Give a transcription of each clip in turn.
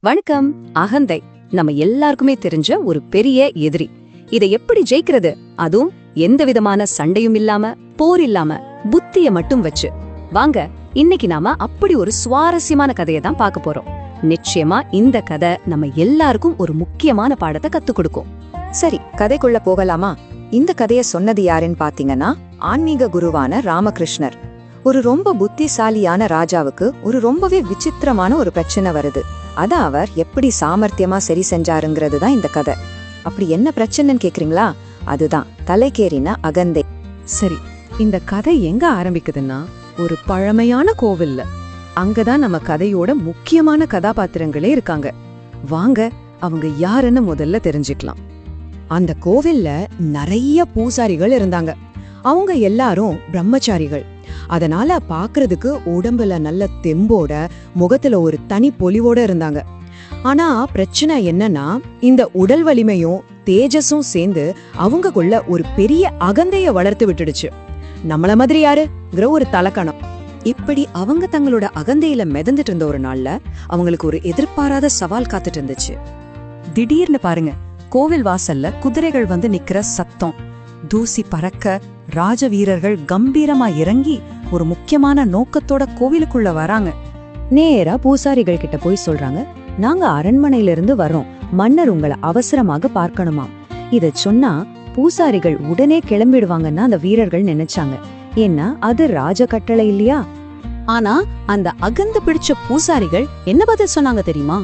வணக்கம். அகந்தை நம்ம எல்லாருக்குமே தெரிஞ்ச ஒரு பெரிய எதிரி. இதை எப்படி ஜெயிக்கிறது, அதுவும் எந்த விதமான சண்டையும் இல்லாம, போர் இல்லாம, புத்திய மட்டும் வச்சு? வாங்க, இன்னைக்கு நாம அப்படி ஒரு சுவாரஸ்யமான கதையை தான் பார்க்க போறோம். நிச்சயமா இந்த கதை நம்ம எல்லாருக்கும் ஒரு முக்கியமான பாடத்தை கத்துக் கொடுக்கும். சரி, கதைக்குள்ள போகலாமா? இந்த கதைய சொன்னது யாருன்னு பாத்தீங்கன்னா, ஆன்மீக குருவான ராமகிருஷ்ணர். ஒரு ரொம்ப புத்திசாலியான ராஜாவுக்கு ஒரு ரொம்பவே விசித்திரமான ஒரு பிரச்சனை வருது. அத அவர் எப்படி சாமர்த்தியமா சரி செஞ்சாருங்கிறது தான் இந்த கதை. அப்படி என்ன பிரச்சனைன்னு கேக்குறீங்களா? அதுதான் தலைக்கேறின அகந்தை. சரி, இந்த கதை எங்க ஆரம்பிக்குதுன்னா, ஒரு பழமையான கோவில்ல. அங்கதான் நம்ம கதையோட முக்கியமான கதாபாத்திரங்களே இருக்காங்க. வாங்க, அவங்க யாருன்னு முதல்ல தெரிஞ்சுக்கலாம். அந்த கோவில்ல நிறைய பூசாரிகள் இருந்தாங்க. அவங்க எல்லாரும் பிரம்மச்சாரிகள். அதனால பாக்குறதுக்கு உடம்புல நல்ல தெம்போட, முகத்துல ஒரு தனி பொலிவோட இருந்தாங்க. ஆனா பிரச்சனை என்னன்னா, இந்த உடல் வலிமையும் தேஜஸும் சேர்ந்து அவங்கக்குள்ள ஒரு பெரிய அகந்தைய வளர்த்து விட்டுடுச்சு. நம்மள மாதிரி யாருங்கிற ஒரு தலக்கணம். இப்படி அவங்க தங்களோட அகந்தையில மிதந்துட்டு இருந்த ஒரு நாள்ல அவங்களுக்கு ஒரு எதிர்பாராத சவால் காத்துட்டு இருந்துச்சு. திடீர்னு பாருங்க, கோவில் வாசல்ல குதிரைகள் வந்து நிக்கிற சத்தம், தூசி பறக்க ராஜ வீரர்கள் கம்பீரமா இறங்கி ஒரு முக்கியமான நோக்கத்தோட கோவிலுக்குள்ள வராங்க. நேரா பூசாரிகள் கிட்ட போய் சொல்றாங்க, நாங்க அரண்மனையில இருந்து வர்றோம், மன்னர் உங்களை அவசரமாக பார்க்கணுமாம். இத சொன்னா பூசாரிகள் உடனே கிளம்பிடுவாங்கன்னா அந்த வீரர்கள் நினைச்சாங்க. ஏன்னா அது ராஜ கட்டளை இல்லையா? ஆனா அந்த அகந்த பிடிச்ச பூசாரிகள் என்ன பதில் சொன்னாங்க தெரியுமா?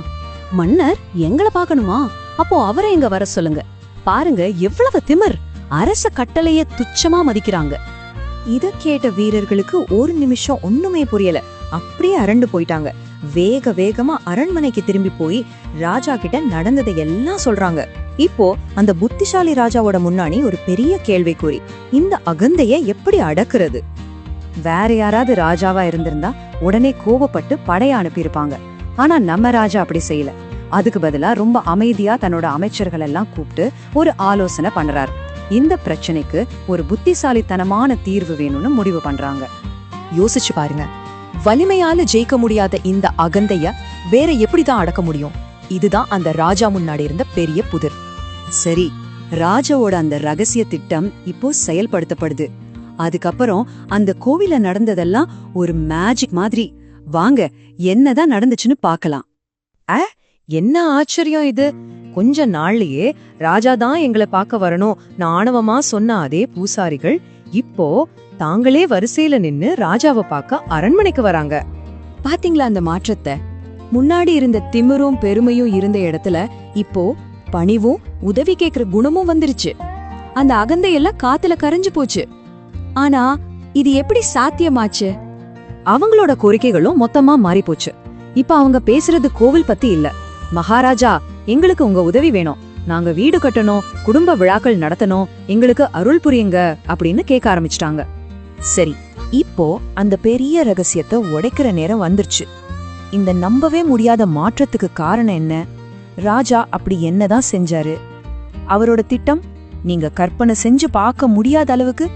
மன்னர் எங்களை பார்க்கணுமா? அப்போ அவரை எங்க வர சொல்லுங்க. பாருங்க எவ்வளவு திமிர், அரச கட்டளைய துச்சமா மதிக்கிறாங்க. இத கேட்ட வீரர்களுக்கு ஒரு நிமிஷம் ஒண்ணுமே புரியல. அப்படியே அரண்டு போயிட்டாங்க. வேக வேகமா அரண்மனைக்கு திரும்பி போய் ராஜா கிட்ட நடந்ததை எல்லாம் சொல்றாங்க. இப்போ அந்த புத்திசாலி ராஜாவோட முன்னாடி ஒரு பெரிய கேள்விக்குறி. இந்த அகந்தைய எப்படி அடக்குறது? வேற யாராவது ராஜாவா இருந்திருந்தா உடனே கோபப்பட்டு படைய அனுப்பியிருப்பாங்க. ஆனா நம்ம ராஜா அப்படி செய்யல. அதுக்கு பதிலா ரொம்ப அமைதியா தன்னோட அமைச்சர்கள் எல்லாம் கூப்பிட்டு ஒரு ஆலோசனை பண்றாரு. இந்த பிரச்சனைக்கு ஒரு புத்திசாலித்தனமான தீர்வு வேணும்னு முடிவு பண்றாங்க. யோசிச்சு பாருங்க, வலிமையால ஜெயிக்க முடியாத இந்த அகந்தைய வேற எப்படிதான் அடக்க முடியும்? இதுதான் அந்த ராஜா முன்னாடி இருந்த பெரிய புதிர். சரி, ராஜாவோட அந்த ரகசிய திட்டம் இப்போ செயல்படுத்தப்படுது. அதுக்கப்புறம் அந்த கோவில நடந்ததெல்லாம் ஒரு மேஜிக் மாதிரி. வாங்க, என்னதான் நடந்துச்சுன்னு பாக்கலாம். என்ன ஆச்சரியம் இது! கொஞ்ச நாள்லயே ராஜாதான் எங்களை பார்க்க வரணும் ஆணவமா சொன்ன அதே பூசாரிகள் இப்போ தாங்களே வரிசையில நின்னு ராஜாவை பார்க்க அரண்மனைக்கு வராங்க. பாத்தீங்களா அந்த மாற்றத்தை? முன்னாடி இருந்த திமிரும் பெருமையும் இருந்த இடத்துல இப்போ பணிவும் உதவி கேக்குற குணமும் வந்துருச்சு. அந்த அகந்தையெல்லாம் காத்துல கரைஞ்சு போச்சு. ஆனா இது எப்படி சாத்தியமாச்சு? அவங்களோட கோரிக்கைகளும் மொத்தமா மாறி போச்சு. இப்ப அவங்க பேசுறது கோவில் பத்தி இல்ல. மகாராஜா, எங்களுக்கு உங்க உதவி வேணும், நாங்க வீடு கட்டணும், குடும்ப விழாக்கள் நடத்தணும், எங்களுக்கு அருள் புரியுங்க அப்படின்னு கேட்க ஆரம்பிச்சிட்டாங்க. சரி, இப்போ அந்த பெரிய ரகசியத்தை உடைக்கிற நேரம் வந்துருச்சு. இந்த நம்பவே முடியாத மாற்றத்துக்கு காரணம் என்ன? ராஜா அப்படி என்னதான் செஞ்சாரு? அவரோட திட்டம் நீங்க கற்பனை செஞ்சு பார்க்க முடியாத அளவுக்கு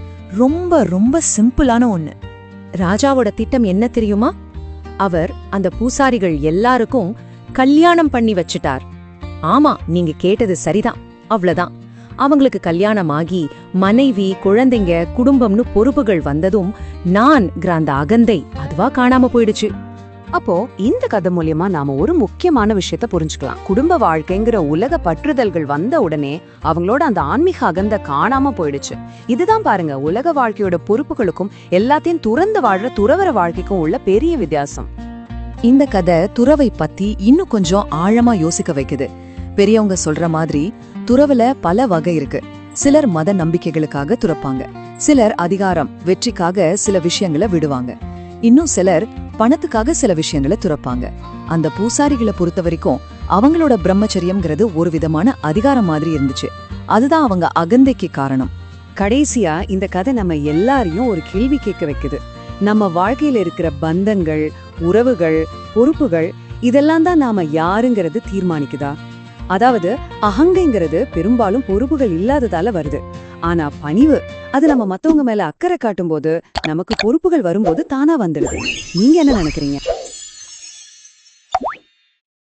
ரொம்ப ரொம்ப சிம்பிளான ஒண்ணு. ராஜாவோட திட்டம் என்ன தெரியுமா? அவர் அந்த பூசாரிகள் எல்லாருக்கும் கல்யாணம் பண்ணி வச்சிட்டார். ஆமா, நீங்க கேட்டது சரிதான். அவ்வளவுதான். அவங்களுக்கு கல்யாணம் ஆகி மனைவி, குழந்தைங்க, குடும்பம்னு பொறுப்புகள் வந்ததும் நான் அந்த அகந்தை அதுவா காணாம போயிடுச்சு. அப்போ இந்த கதை மூலியமா நாம ஒரு முக்கியமான விஷயத்த புரிஞ்சுக்கலாம். குடும்ப வாழ்க்கைங்கிற உலக பற்றுதல்கள் வந்த உடனே அவங்களோட அந்த ஆன்மீக அகந்த காணாம போயிடுச்சு. இதுதான் பாருங்க, உலக வாழ்க்கையோட பொறுப்புகளுக்கும் எல்லாத்தையும் துறந்து வாழ்ற துறவற வாழ்க்கைக்கும் உள்ள பெரிய வித்தியாசம். இந்த கதை துறவை பத்தி இன்னும் கொஞ்சம் ஆழமா யோசிக்க வைக்குது. பெரியவங்க சொல்ற மாதிரி துறவுல பல வகை இருக்கு. சிலர் மத நம்பிக்கைகளுக்காக துறப்பாங்க, சிலர் அதிகாரம், வெற்றிக்காக சில விஷயங்களை விடுவாங்க, இன்னும் சிலர் பணத்துக்காக சில விஷயங்களை துறப்பாங்க. அந்த பூசாரிகளை பொறுத்த வரைக்கும் அவங்களோட பிரம்மச்சரியம்ங்கிறது ஒரு விதமான அதிகாரம் மாதிரி இருந்துச்சு. அதுதான் அவங்க அகந்தைக்கு காரணம். கடைசியா இந்த கதை நம்ம எல்லாரையும் ஒரு கேள்வி கேட்க வைக்குது. நம்ம வாழ்க்கையில இருக்கிற பந்தங்கள், உறவுகள், பொறுப்புகள் இதெல்லாம் தான் நாம யாருங்கிறது தீர்மானிக்குதா? அதாவது அகங்கைங்கிறது பெரும்பாலும் பொறுப்புகள் இல்லாததால வருது. ஆனா பணிவு, அது நம்ம மத்தவங்க மேல அக்கறை காட்டும் போது, நமக்கு பொறுப்புகள் வரும்போது தானா வந்துடுது. நீங்க என்ன நினைக்கிறீங்க?